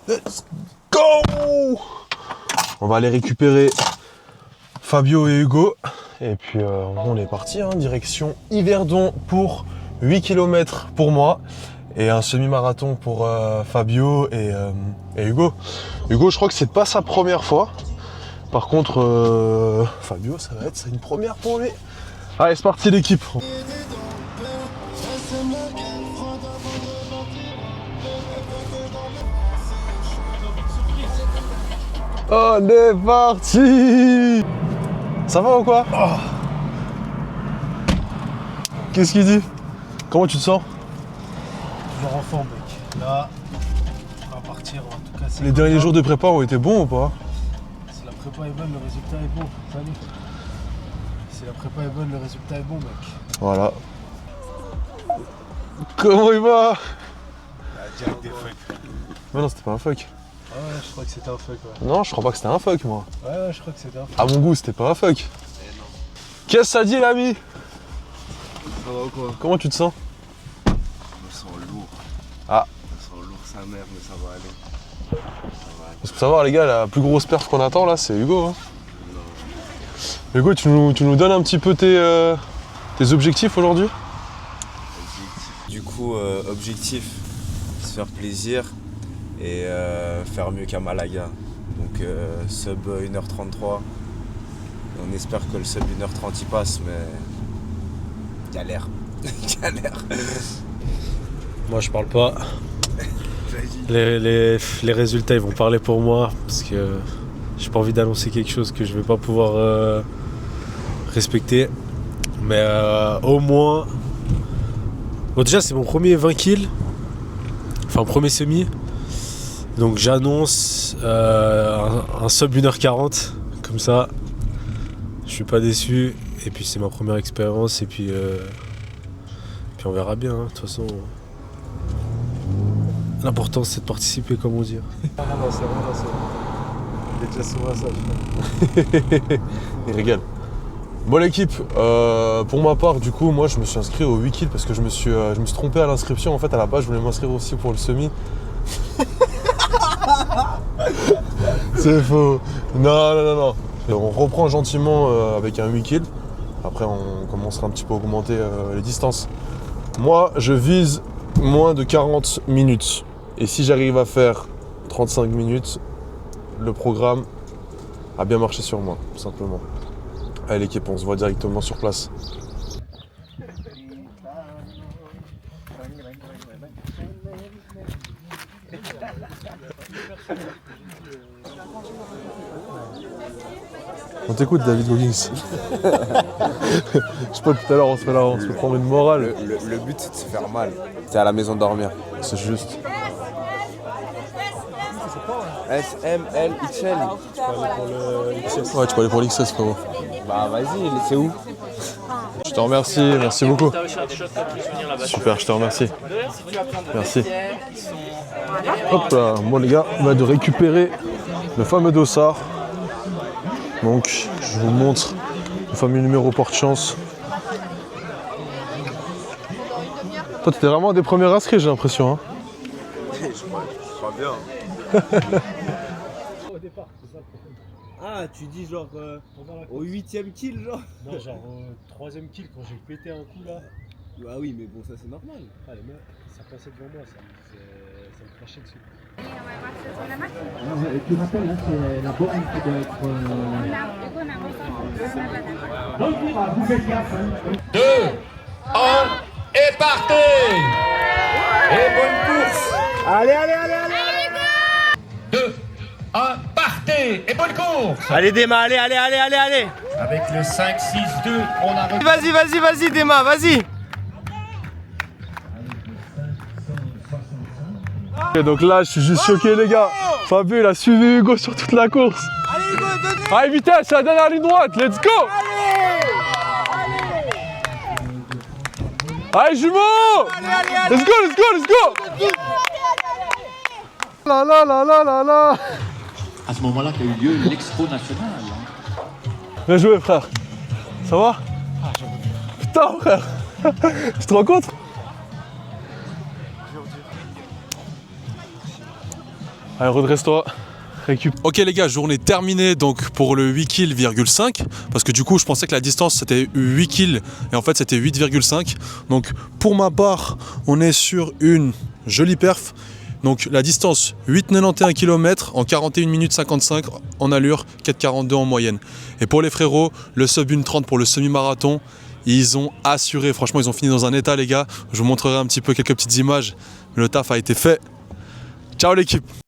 Let's go! On va aller récupérer Fabio et Hugo. Et puis on est parti, hein, direction Yverdon pour 8 km pour moi. Et un semi-marathon pour Fabio et Hugo. Hugo, je crois que c'est pas sa première fois. Par contre, Fabio, ça va être une première pour lui. Allez, c'est parti l'équipe. On est parti! Ça va ou quoi? Oh. Qu'est-ce qu'il dit? Comment tu te sens? Toujours en forme, mec. Là, on va partir en tout cas. Les derniers jours de prépa ont été bons ou pas? Si la prépa est bonne, le résultat est bon. Salut. Si la prépa est bonne, le résultat est bon, mec. Voilà. Comment il va? Direct des fuck. Mais non, c'était pas un fuck. Ah ouais, je crois que c'était un fuck, ouais. Non, je crois pas que c'était un fuck, moi. Ouais, je crois que c'était un fuck. À mon goût, c'était pas un fuck. Qu'est-ce que ça dit, l'ami? Ça va ou quoi? Comment tu te sens? Je me sens lourd. Ah. Je me sens lourd sa mère, mais ça va aller. Parce que savoir, les gars, la plus grosse perf qu'on attend là, c'est Hugo. Hein. Hugo, tu nous donnes un petit peu tes objectifs aujourd'hui? Du coup, objectif, se faire plaisir et faire mieux qu'à Malaga. Donc sub 1h33. On espère que le sub 1h30 y passe, mais galère. Galère. Moi, je parle pas. Les résultats, ils vont parler pour moi parce que j'ai pas envie d'annoncer quelque chose que je vais pas pouvoir respecter. Mais au moins. Bon, déjà, c'est mon premier 20 kills. Enfin, premier semi. Donc, j'annonce un sub 1h40. Comme ça, je suis pas déçu. Et puis, c'est ma première expérience. Et puis on verra bien. Hein. De toute façon, l'important, c'est de participer, comme on dit. Non, c'est bon. Il est déjà souvent à ça. Il régale. Bon l'équipe, pour ma part du coup moi je me suis inscrit au 8 kills parce que je me suis trompé à l'inscription. En fait à la base je voulais m'inscrire aussi pour le semi. C'est faux. Non. On reprend gentiment avec un 8 kills. Après on commencera un petit peu à augmenter les distances. Moi je vise moins de 40 minutes. Et si j'arrive à faire 35 minutes, le programme a bien marché sur moi, tout simplement. Allez l'équipe, on se voit directement sur place. On t'écoute David Goggins. Je sais pas, tout à l'heure on se fait prendre une morale. Le but c'est de se faire mal. C'est à la maison dormir. C'est juste. S, M, L, XL. Ouais, tu peux aller pour l'XS frérot. Bah vas-y, c'est où? Je te remercie, merci beaucoup. Super, je te remercie. Merci. Hop là, bon les gars, on va de récupérer le fameux dossard. Donc, je vous montre le fameux numéro porte-chance. Toi, t'étais vraiment un des premiers inscrits, j'ai l'impression. Hein. Je crois bien. Au départ, c'est ça. Ah, tu dis genre au 8ème kill, genre? Non, genre au 3ème kill quand j'ai pété un coup là. Bah oui, mais bon, ça c'est normal. Ah, les mecs, ça passait devant moi, ça me crachait dessus. Tu rappelles, là, c'est la borne qui doit être. Vous faites gaffe. 2, 1, et partez! Et bonne course! Allez! 2, 1, partez! Et bonne course! Allez, Déma, allez! Avec le 5, 6, 2, on arrive. Vas-y, Déma, vas-y! Et donc là, je suis juste choqué, les gars. Fabio, il a suivi Hugo sur toute la course. Allez, Hugo, donne-lui! Allez, vitesse, c'est la dernière ligne droite, let's go! Allez, jumeaux! Let's go! La. À ce moment-là qu'a eu lieu l'expo nationale. Bien joué, frère. Ça va? Putain, frère. Tu te rends compte? Allez, redresse-toi. Récup. Ok les gars, journée terminée donc pour le 8 kills,5 parce que du coup je pensais que la distance c'était 8 kills et en fait c'était 8,5. Donc pour ma part, on est sur une jolie perf. Donc la distance 8,91 km en 41 minutes 55 en allure, 4,42 en moyenne. Et pour les frérots, le sub 1,30 pour le semi-marathon, ils ont assuré. Franchement, ils ont fini dans un état les gars. Je vous montrerai un petit peu quelques petites images. Mais le taf a été fait. Ciao l'équipe.